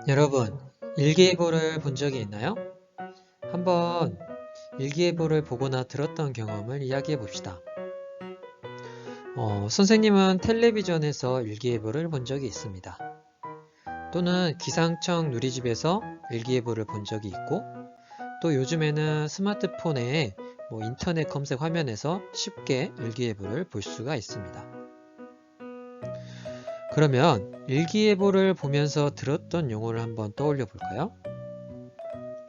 여러분, 일기예보를 본 적이 있나요? 한번 일기예보를 보거나 들었던 경험을 이야기해 봅시다. 선생님은 텔레비전에서 일기예보를 본 적이 있습니다. 또는 기상청 누리집에서 일기예보를 본 적이 있고, 또 요즘에는 스마트폰에 인터넷 검색 화면에서 쉽게 일기예보를 볼 수가 있습니다. 그러면 일기예보를 보면서 들었던 용어를 한번 떠올려 볼까요?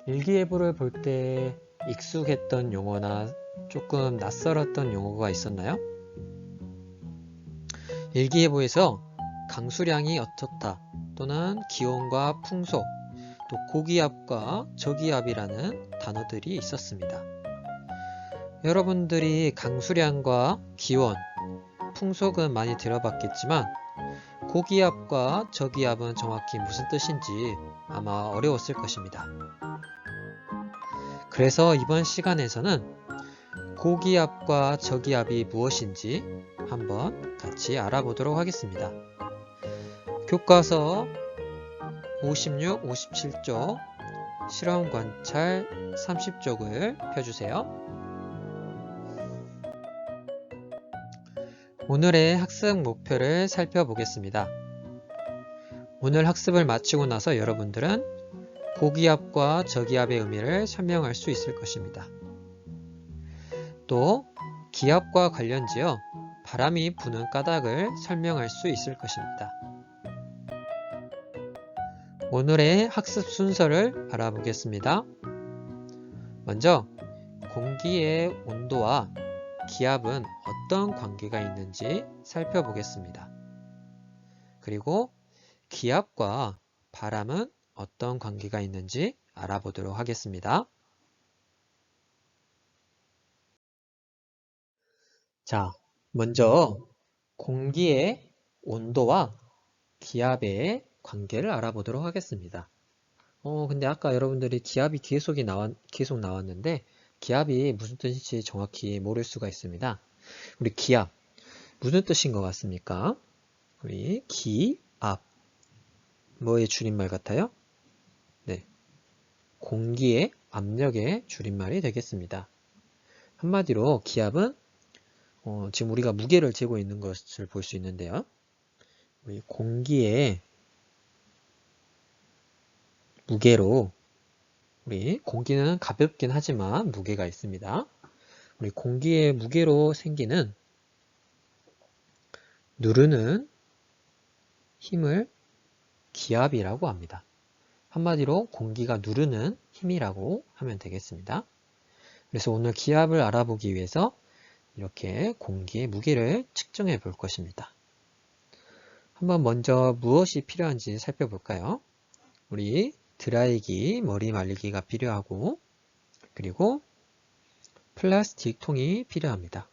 일기예보를 볼 때 익숙했던 용어나 조금 낯설었던 용어가 있었나요? 일기예보에서 강수량이 어떻다 또는 기온과 풍속, 또 고기압과 저기압이라는 단어들이 있었습니다. 여러분들이 강수량과 기온, 풍속은 많이 들어봤겠지만 고기압과 저기압은 정확히 무슨 뜻인지 아마 어려웠을 것입니다. 그래서 이번 시간에서는 고기압과 저기압이 무엇인지 한번 같이 알아보도록 하겠습니다. 교과서 56, 57쪽, 실험 관찰 30쪽을 펴주세요. 오늘의 학습 목표를 살펴보겠습니다. 오늘 학습을 마치고 나서 여러분들은 고기압과 저기압의 의미를 설명할 수 있을 것입니다. 또 기압과 관련지어 바람이 부는 까닭을 설명할 수 있을 것입니다. 오늘의 학습 순서를 알아보겠습니다. 먼저 공기의 온도와 기압은 어떤 관계가 있는지 살펴보겠습니다. 그리고 기압과 바람은 어떤 관계가 있는지 알아보도록 하겠습니다. 자, 먼저 공기의 온도와 기압의 관계를 알아보도록 하겠습니다. 근데 아까 여러분들이 기압이 계속 나왔는데 기압이 무슨 뜻인지 정확히 모를 수가 있습니다. 우리 기압, 무슨 뜻인 것 같습니까? 우리 기압, 뭐의 줄임말 같아요? 네, 공기의 압력의 줄임말이 되겠습니다. 한마디로 기압은 지금 우리가 무게를 재고 있는 것을 볼 수 있는데요. 우리 공기의 무게로 우리 공기는 가볍긴 하지만 무게가 있습니다. 우리 공기의 무게로 생기는 누르는 힘을 기압이라고 합니다. 한마디로 공기가 누르는 힘이라고 하면 되겠습니다. 그래서 오늘 기압을 알아보기 위해서 이렇게 공기의 무게를 측정해 볼 것입니다. 한번 먼저 무엇이 필요한지 살펴볼까요? 우리 드라이기, 머리 말리기가 필요하고 그리고 플라스틱 통이 필요합니다.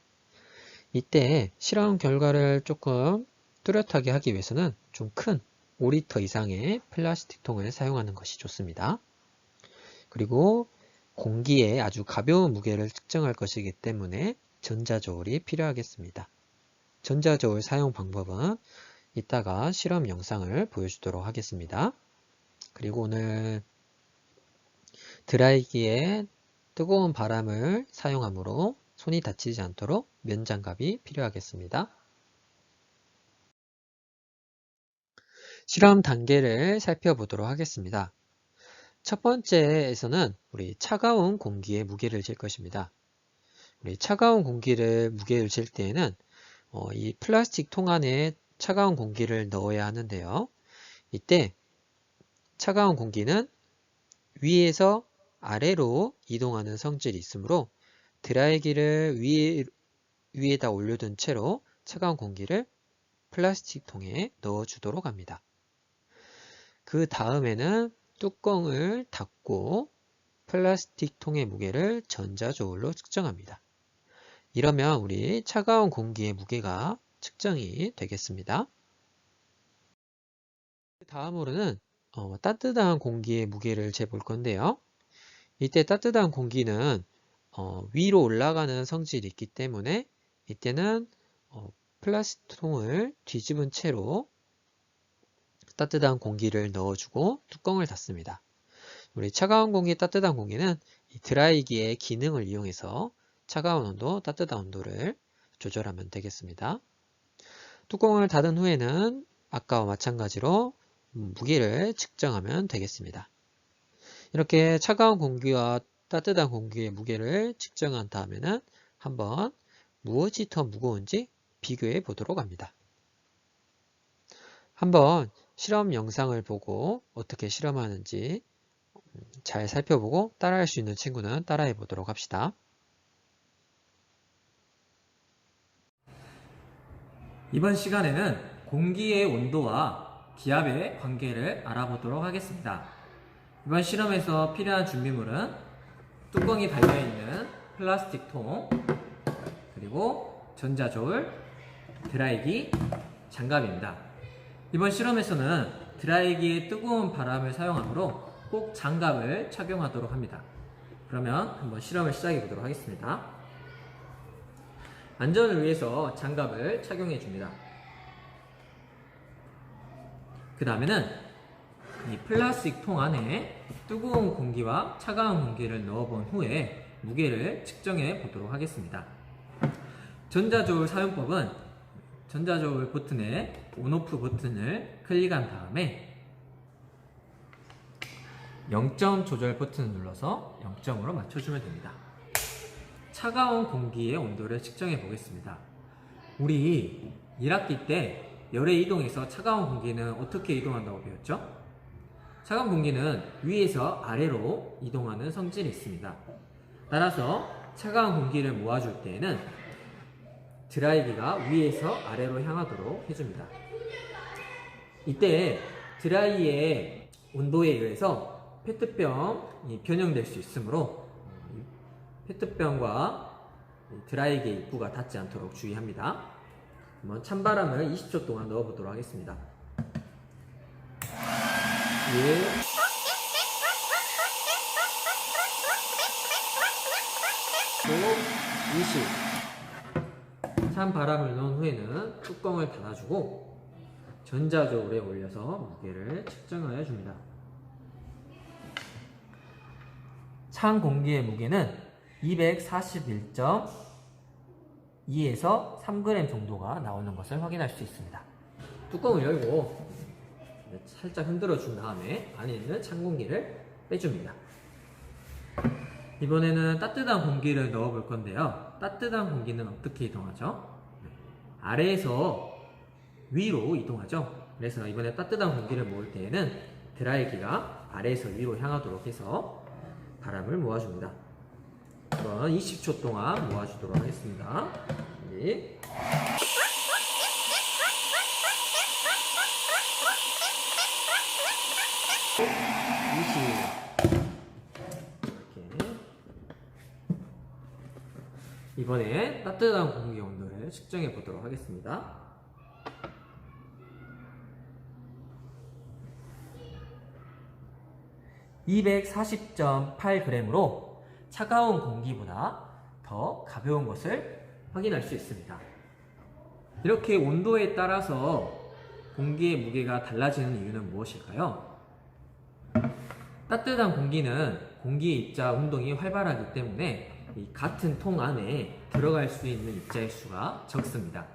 이때 실험 결과를 조금 뚜렷하게 하기 위해서는 좀 큰 5리터 이상의 플라스틱 통을 사용하는 것이 좋습니다. 그리고 공기의 아주 가벼운 무게를 측정할 것이기 때문에 전자저울이 필요하겠습니다. 전자저울 사용 방법은 이따가 실험 영상을 보여주도록 하겠습니다. 그리고 오늘 드라이기에 뜨거운 바람을 사용하므로 손이 다치지 않도록 면장갑이 필요하겠습니다. 실험 단계를 살펴보도록 하겠습니다. 첫 번째에서는 우리 차가운 공기의 무게를 잴 것입니다. 우리 차가운 공기를 무게를 잴 때에는 이 플라스틱 통 안에 차가운 공기를 넣어야 하는데요. 이때 차가운 공기는 위에서 아래로 이동하는 성질이 있으므로 드라이기를 위에다 올려둔 채로 차가운 공기를 플라스틱 통에 넣어주도록 합니다. 그 다음에는 뚜껑을 닫고 플라스틱 통의 무게를 전자저울로 측정합니다. 이러면 우리 차가운 공기의 무게가 측정이 되겠습니다. 다음으로는 따뜻한 공기의 무게를 재볼 건데요. 이때 따뜻한 공기는 위로 올라가는 성질이 있기 때문에 이때는 플라스틱 통을 뒤집은 채로 따뜻한 공기를 넣어주고 뚜껑을 닫습니다. 우리 차가운 공기, 따뜻한 공기는 이 드라이기의 기능을 이용해서 차가운 온도, 따뜻한 온도를 조절하면 되겠습니다. 뚜껑을 닫은 후에는 아까와 마찬가지로 무게를 측정하면 되겠습니다. 이렇게 차가운 공기와 따뜻한 공기의 무게를 측정한 다음에는 한번 무엇이 더 무거운지 비교해 보도록 합니다. 한번 실험 영상을 보고 어떻게 실험하는지 잘 살펴보고 따라할 수 있는 친구는 따라해 보도록 합시다. 이번 시간에는 공기의 온도와 기압의 관계를 알아보도록 하겠습니다. 이번 실험에서 필요한 준비물은 뚜껑이 달려있는 플라스틱 통, 그리고 전자저울, 드라이기, 장갑입니다. 이번 실험에서는 드라이기에 뜨거운 바람을 사용하므로 꼭 장갑을 착용하도록 합니다. 그러면 한번 실험을 시작해 보도록 하겠습니다. 안전을 위해서 장갑을 착용해 줍니다. 그 다음에는 이 플라스틱 통 안에 뜨거운 공기와 차가운 공기를 넣어본 후에 무게를 측정해 보도록 하겠습니다. 전자저울 사용법은 전자저울 버튼의 온오프 버튼을 클릭한 다음에 0점 조절 버튼을 눌러서 0점으로 맞춰주면 됩니다. 차가운 공기의 온도를 측정해 보겠습니다. 우리 1학기 때 열의 이동에서 차가운 공기는 어떻게 이동한다고 배웠죠? 차가운 공기는 위에서 아래로 이동하는 성질이 있습니다. 따라서 차가운 공기를 모아줄 때에는 드라이기가 위에서 아래로 향하도록 해줍니다. 이때 드라이의 온도에 의해서 페트병이 변형될 수 있으므로 페트병과 드라이기의 입구가 닿지 않도록 주의합니다. 한번 찬바람을 20초 동안 넣어보도록 하겠습니다. 1, 5, 20. 찬바람을 넣은 후에는 뚜껑을 닫아주고 전자저울에 올려서 무게를 측정하여 줍니다. 찬 공기의 무게는 241.2에서 3g 정도가 나오는 것을 확인할 수 있습니다. 뚜껑을 열고 살짝 흔들어 준 다음에 안에 있는 찬 공기를 빼줍니다. 이번에는 따뜻한 공기를 넣어 볼 건데요. 따뜻한 공기는 어떻게 이동하죠? 아래에서 위로 이동하죠. 그래서 이번에 따뜻한 공기를 모을 때에는 드라이기가 아래에서 위로 향하도록 해서 바람을 모아줍니다. 한번 20초 동안 모아주도록 하겠습니다. 네. 이렇게. 이번에 따뜻한 공기 온도를 측정해 보도록 하겠습니다. (240.8g으로) 차가운 공기보다 더 가벼운 것을 확인할 수 있습니다. 이렇게 온도에 따라서 공기의 무게가 달라지는 이유는 무엇일까요? 따뜻한 공기는 공기의 입자 운동이 활발하기 때문에 이 같은 통 안에 들어갈 수 있는 입자의 수가 적습니다.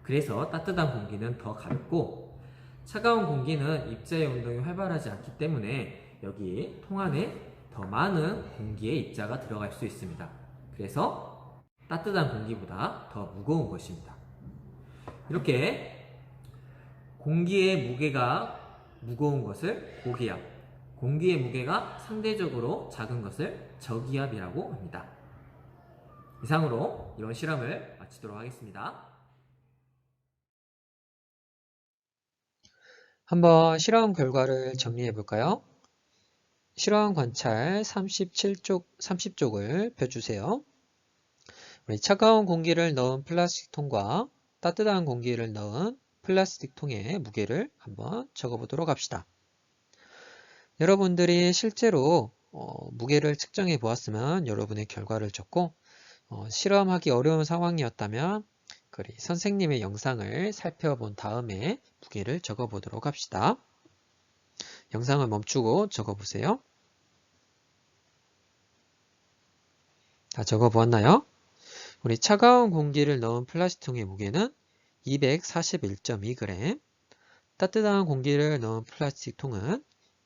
그래서 따뜻한 공기는 더 가볍고, 차가운 공기는 입자의 운동이 활발하지 않기 때문에 여기 통 안에 더 많은 공기의 입자가 들어갈 수 있습니다. 그래서 따뜻한 공기보다 더 무거운 것입니다. 이렇게 공기의 무게가 무거운 것을 고기압, 공기의 무게가 상대적으로 작은 것을 저기압이라고 합니다. 이상으로 이번 실험을 마치도록 하겠습니다. 한번 실험 결과를 정리해 볼까요? 실험 관찰 30쪽을 펴주세요. 우리 차가운 공기를 넣은 플라스틱 통과 따뜻한 공기를 넣은 플라스틱 통의 무게를 한번 적어보도록 합시다. 여러분들이 실제로 무게를 측정해 보았으면 여러분의 결과를 적고, 실험하기 어려운 상황이었다면 선생님의 영상을 살펴본 다음에 무게를 적어보도록 합시다. 영상을 멈추고 적어보세요. 다 적어보았나요? 우리 차가운 공기를 넣은 플라스틱통의 무게는 241.2g, 따뜻한 공기를 넣은 플라스틱통은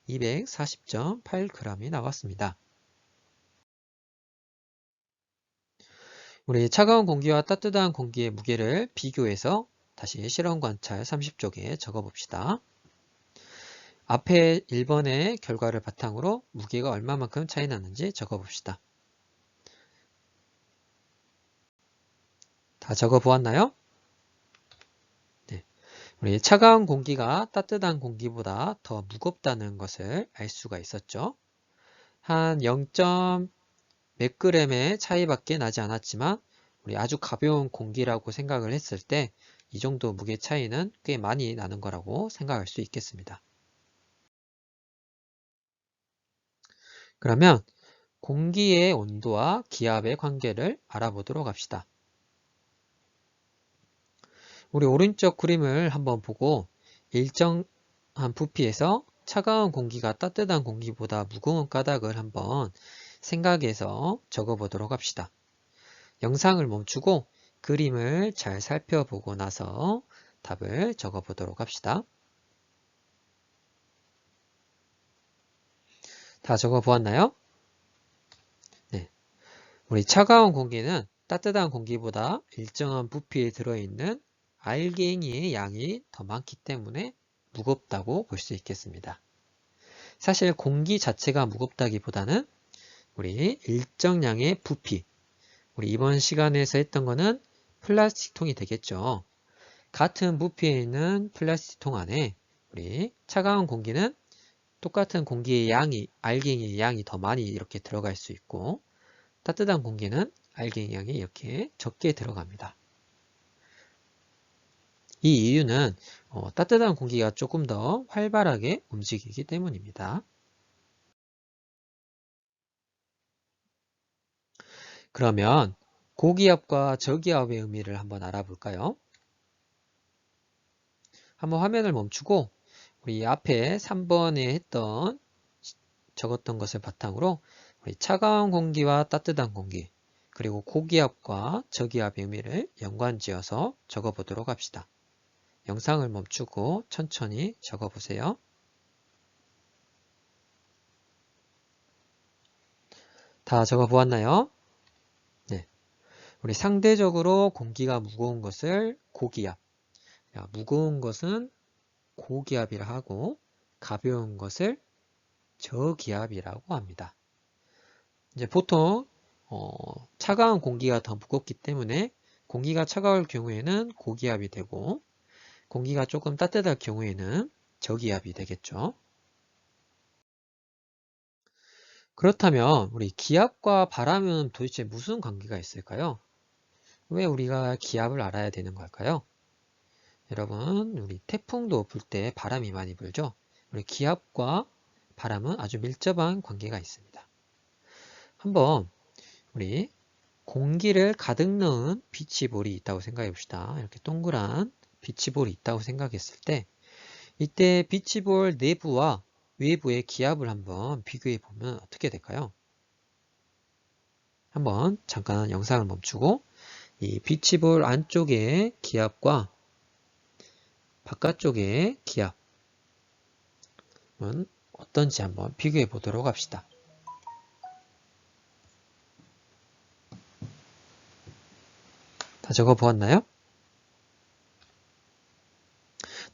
240.8g이 나왔습니다. 우리 차가운 공기와 따뜻한 공기의 무게를 비교해서 다시 실험 관찰 30쪽에 적어봅시다. 앞에 1번의 결과를 바탕으로 무게가 얼마만큼 차이 나는지 적어봅시다. 다 적어보았나요? 네. 우리 차가운 공기가 따뜻한 공기보다 더 무겁다는 것을 알 수가 있었죠. 한 0. 몇 g의 차이밖에 나지 않았지만 우리 아주 가벼운 공기라고 생각을 했을 때 이 정도 무게 차이는 꽤 많이 나는 거라고 생각할 수 있겠습니다. 그러면 공기의 온도와 기압의 관계를 알아보도록 합시다. 우리 오른쪽 그림을 한번 보고 일정한 부피에서 차가운 공기가 따뜻한 공기보다 무거운 까닭을 한번 생각해서 적어보도록 합시다. 영상을 멈추고 그림을 잘 살펴보고 나서 답을 적어보도록 합시다. 다 적어보았나요? 네. 우리 차가운 공기는 따뜻한 공기보다 일정한 부피에 들어있는 알갱이의 양이 더 많기 때문에 무겁다고 볼 수 있겠습니다. 사실 공기 자체가 무겁다기보다는 우리 일정량의 부피, 우리 이번 시간에서 했던 거는 플라스틱통이 되겠죠. 같은 부피에 있는 플라스틱통 안에 우리 차가운 공기는 똑같은 공기의 양이, 알갱이의 양이 더 많이 이렇게 들어갈 수 있고 따뜻한 공기는 알갱이 양이 이렇게 적게 들어갑니다. 이 이유는 따뜻한 공기가 조금 더 활발하게 움직이기 때문입니다. 그러면 고기압과 저기압의 의미를 한번 알아볼까요? 한번 화면을 멈추고 우리 앞에 3번에 했던 적었던 것을 바탕으로 우리 차가운 공기와 따뜻한 공기 그리고 고기압과 저기압의 의미를 연관지어서 적어보도록 합시다. 영상을 멈추고 천천히 적어보세요. 다 적어보았나요? 네. 우리 상대적으로 공기가 무거운 것을 고기압, 무거운 것은 고기압이라 하고 가벼운 것을 저기압이라고 합니다. 이제 보통 차가운 공기가 더 무겁기 때문에 공기가 차가울 경우에는 고기압이 되고 공기가 조금 따뜻할 경우에는 저기압이 되겠죠. 그렇다면 우리 기압과 바람은 도대체 무슨 관계가 있을까요? 왜 우리가 기압을 알아야 되는 걸까요? 여러분, 우리 태풍도 불 때 바람이 많이 불죠? 우리 기압과 바람은 아주 밀접한 관계가 있습니다. 한번 우리 공기를 가득 넣은 비치볼이 있다고 생각해 봅시다. 이렇게 동그란 비치볼이 있다고 생각했을 때 이때 비치볼 내부와 외부의 기압을 한번 비교해 보면 어떻게 될까요? 한번 잠깐 영상을 멈추고 이 비치볼 안쪽의 기압과 바깥쪽의 기압은 어떤지 한번 비교해 보도록 합시다. 다 적어 보았나요?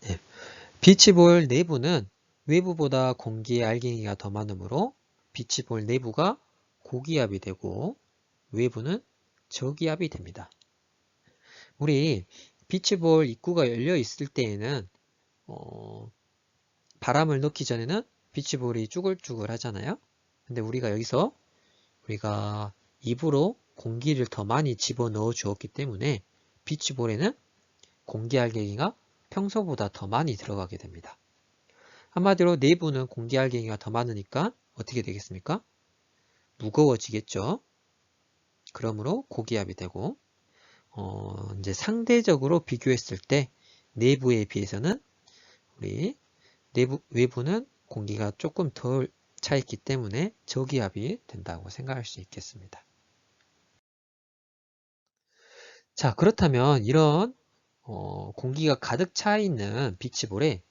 네. 비치볼 내부는 외부보다 공기의 알갱이가 더 많으므로 비치볼 내부가 고기압이 되고 외부는 저기압이 됩니다. 우리 비치볼 입구가 열려 있을 때에는 바람을 넣기 전에는 비치볼이 쭈글쭈글 하잖아요. 근데 우리가 여기서 우리가 입으로 공기를 더 많이 집어넣어 주었기 때문에 비치볼에는 공기 알갱이가 평소보다 더 많이 들어가게 됩니다. 한마디로 내부는 공기 알갱이가 더 많으니까 어떻게 되겠습니까? 무거워지겠죠. 그러므로 고기압이 되고 이제 상대적으로 비교했을 때 내부에 비해서는 우리 외부는 공기가 조금 덜 차 있기 때문에 저기압이 된다고 생각할 수 있겠습니다. 자, 그렇다면 이런 공기가 가득 차 있는 비치볼에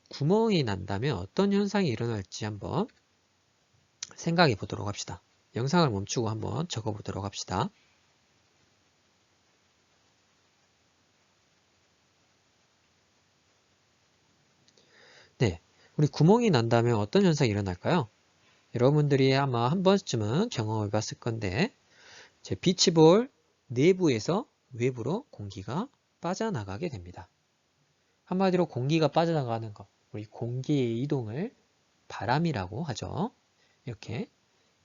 구멍이 난다면 어떤 현상이 일어날지 한번 생각해 보도록 합시다. 영상을 멈추고 한번 적어 보도록 합시다. 네, 우리 구멍이 난다면 어떤 현상이 일어날까요? 여러분들이 아마 한 번쯤은 경험해 봤을 건데 제 비치볼 내부에서 외부로 공기가 빠져나가게 됩니다. 한마디로 공기가 빠져나가는 것, 우리 공기의 이동을 바람이라고 하죠. 이렇게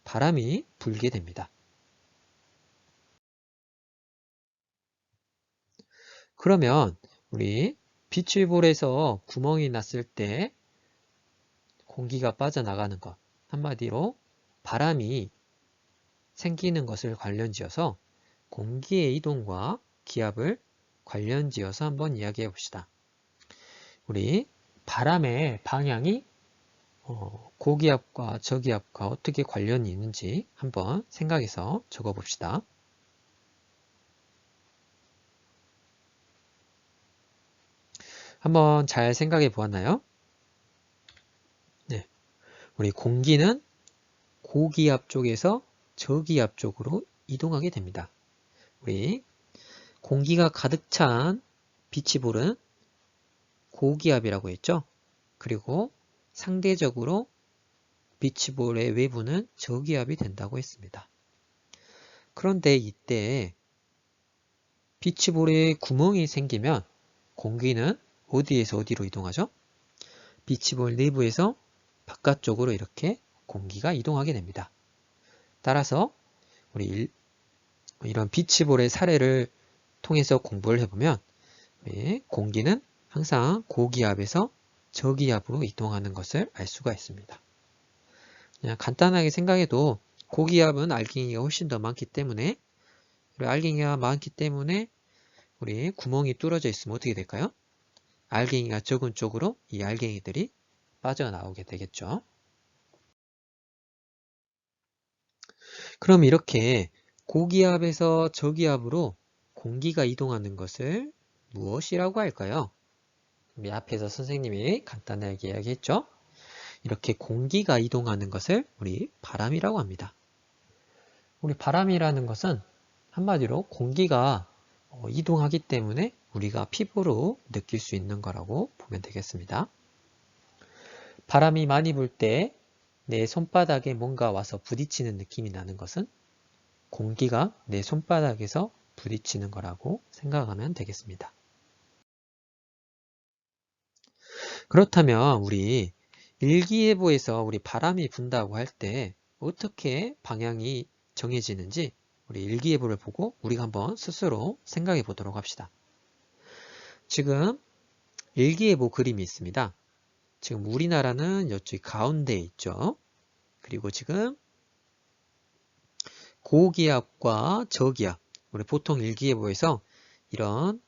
바람이 불게 됩니다. 그러면 우리 비치볼에서 구멍이 났을 때 공기가 빠져나가는 것, 한마디로 바람이 생기는 것을 관련지어서 공기의 이동과 기압을 관련지어서 한번 이야기해 봅시다. 우리 바람의 방향이 고기압과 저기압과 어떻게 관련이 있는지 한번 생각해서 적어 봅시다. 한번 잘 생각해 보았나요? 네. 우리 공기는 고기압 쪽에서 저기압 쪽으로 이동하게 됩니다. 우리 공기가 가득 찬 비치볼은 고기압이라고 했죠. 그리고 상대적으로 비치볼의 외부는 저기압이 된다고 했습니다. 그런데 이때 비치볼에 구멍이 생기면 공기는 어디에서 어디로 이동하죠? 비치볼 내부에서 바깥쪽으로 이렇게 공기가 이동하게 됩니다. 따라서 우리 이런 비치볼의 사례를 통해서 공부를 해보면 공기는 항상 고기압에서 저기압으로 이동하는 것을 알 수가 있습니다. 그냥 간단하게 생각해도 고기압은 알갱이가 훨씬 더 많기 때문에 알갱이가 많기 때문에 우리 구멍이 뚫어져 있으면 어떻게 될까요? 알갱이가 적은 쪽으로 이 알갱이들이 빠져나오게 되겠죠. 그럼 이렇게 고기압에서 저기압으로 공기가 이동하는 것을 무엇이라고 할까요? 우리 앞에서 선생님이 간단하게 이야기했죠. 이렇게 공기가 이동하는 것을 우리 바람이라고 합니다. 우리 바람이라는 것은 한마디로 공기가 이동하기 때문에 우리가 피부로 느낄 수 있는 거라고 보면 되겠습니다. 바람이 많이 불 때 내 손바닥에 뭔가 와서 부딪히는 느낌이 나는 것은 공기가 내 손바닥에서 부딪히는 거라고 생각하면 되겠습니다. 그렇다면 우리 일기예보에서 우리 바람이 분다고 할 때 어떻게 방향이 정해지는지 우리 일기예보를 보고 우리가 한번 스스로 생각해 보도록 합시다. 지금 일기예보 그림이 있습니다. 지금 우리나라는 이쪽 가운데에 있죠. 그리고 지금 고기압과 저기압, 우리 보통 일기예보에서 이런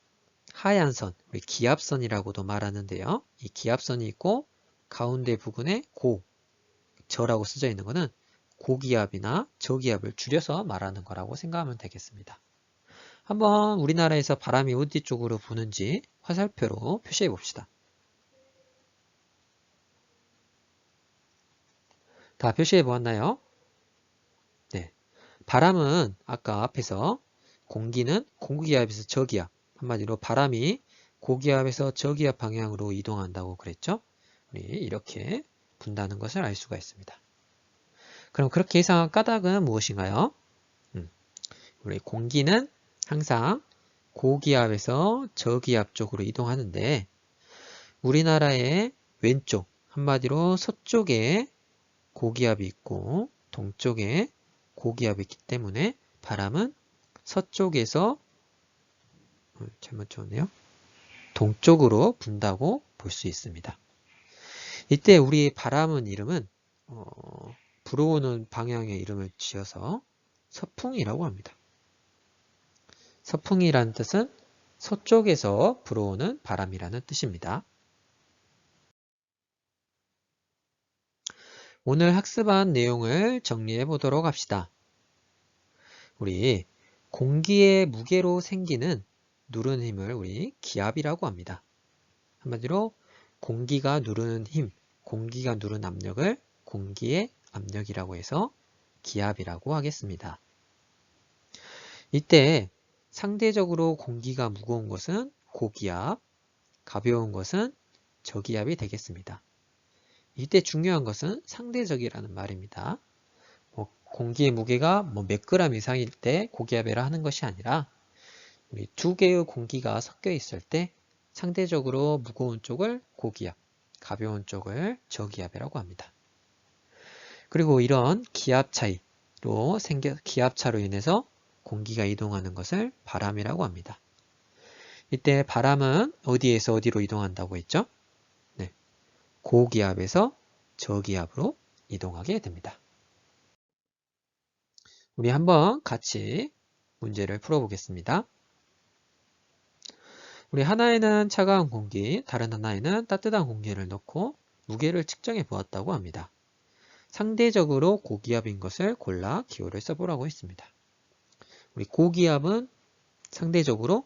하얀 선, 우리 기압선이라고도 말하는데요. 이 기압선이 있고 가운데 부분에 저라고 써져 있는 것은 고기압이나 저기압을 줄여서 말하는 거라고 생각하면 되겠습니다. 한번 우리나라에서 바람이 어디 쪽으로 부는지 화살표로 표시해 봅시다. 다 표시해 보았나요? 네. 바람은 아까 앞에서 공기는 고기압에서 저기압, 한마디로 바람이 고기압에서 저기압 방향으로 이동한다고 그랬죠? 우리 이렇게 분다는 것을 알 수가 있습니다. 그럼 그렇게 예상한 까닭은 무엇인가요? 우리 공기는 항상 고기압에서 저기압 쪽으로 이동하는데 우리나라의 왼쪽, 한마디로 서쪽에 고기압이 있고 동쪽에 고기압이 있기 때문에 바람은 서쪽에서 잘못 적었네요. 동쪽으로 분다고 볼 수 있습니다. 이때 우리 바람은 이름은 불어오는 방향의 이름을 지어서 서풍이라고 합니다. 서풍이라는 뜻은 서쪽에서 불어오는 바람이라는 뜻입니다. 오늘 학습한 내용을 정리해 보도록 합시다. 우리 공기의 무게로 생기는 누르는 힘을 우리 기압이라고 합니다. 한마디로 공기가 누르는 힘, 공기가 누르는 압력을 공기의 압력이라고 해서 기압이라고 하겠습니다. 이때 상대적으로 공기가 무거운 것은 고기압, 가벼운 것은 저기압이 되겠습니다. 이때 중요한 것은 상대적이라는 말입니다. 공기의 무게가 몇 그램 이상일 때 고기압이라 하는 것이 아니라 우리 두 개의 공기가 섞여 있을 때 상대적으로 무거운 쪽을 고기압, 가벼운 쪽을 저기압이라고 합니다. 그리고 이런 기압차로 인해서 공기가 이동하는 것을 바람이라고 합니다. 이때 바람은 어디에서 어디로 이동한다고 했죠? 네, 고기압에서 저기압으로 이동하게 됩니다. 우리 한번 같이 문제를 풀어보겠습니다. 우리 하나에는 차가운 공기, 다른 하나에는 따뜻한 공기를 넣고 무게를 측정해 보았다고 합니다. 상대적으로 고기압인 것을 골라 기호를 써보라고 했습니다. 우리 고기압은 상대적으로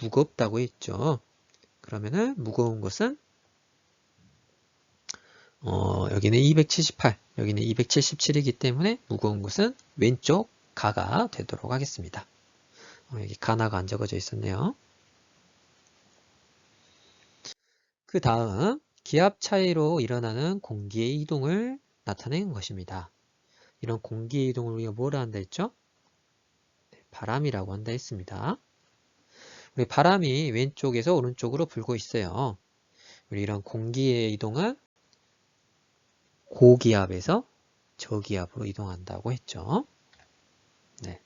무겁다고 했죠. 그러면은 무거운 것은 여기는 278, 여기는 277이기 때문에 무거운 것은 왼쪽 가가 되도록 하겠습니다. 여기 가나가 안 적어져 있었네요. 그 다음 기압 차이로 일어나는 공기의 이동을 나타내는 것입니다. 이런 공기의 이동을 우리가 뭐라 한다 했죠? 바람이라고 한다 했습니다. 우리 바람이 왼쪽에서 오른쪽으로 불고 있어요. 우리 이런 공기의 이동은 고기압에서 저기압으로 이동한다고 했죠. 네.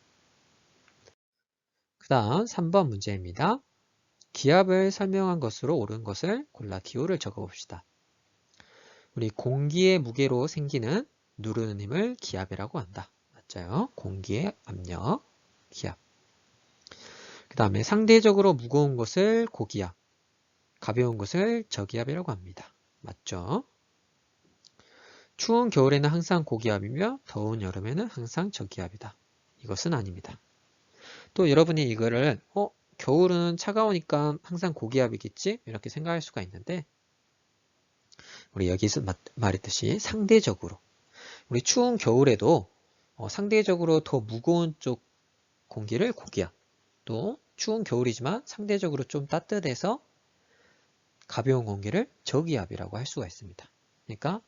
그 다음 3번 문제입니다. 기압을 설명한 것으로 옳은 것을 골라 기호를 적어봅시다. 우리 공기의 무게로 생기는 누르는 힘을 기압이라고 한다. 맞죠? 공기의 압력, 기압. 그 다음에 상대적으로 무거운 것을 고기압, 가벼운 것을 저기압이라고 합니다. 맞죠? 추운 겨울에는 항상 고기압이며 더운 여름에는 항상 저기압이다. 이것은 아닙니다. 또 여러분이 이거를 겨울은 차가우니까 항상 고기압이겠지? 이렇게 생각할 수가 있는데 우리 여기서 말했듯이 상대적으로 우리 추운 겨울에도 상대적으로 더 무거운 쪽 공기를 고기압, 또 추운 겨울이지만 상대적으로 좀 따뜻해서 가벼운 공기를 저기압이라고 할 수가 있습니다. 그러니까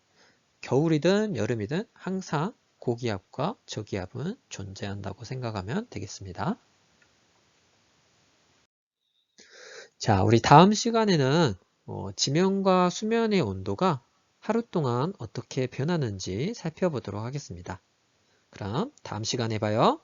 겨울이든 여름이든 항상 고기압과 저기압은 존재한다고 생각하면 되겠습니다. 자, 우리 다음 시간에는 지면과 수면의 온도가 하루 동안 어떻게 변하는지 살펴보도록 하겠습니다. 그럼 다음 시간에 봐요.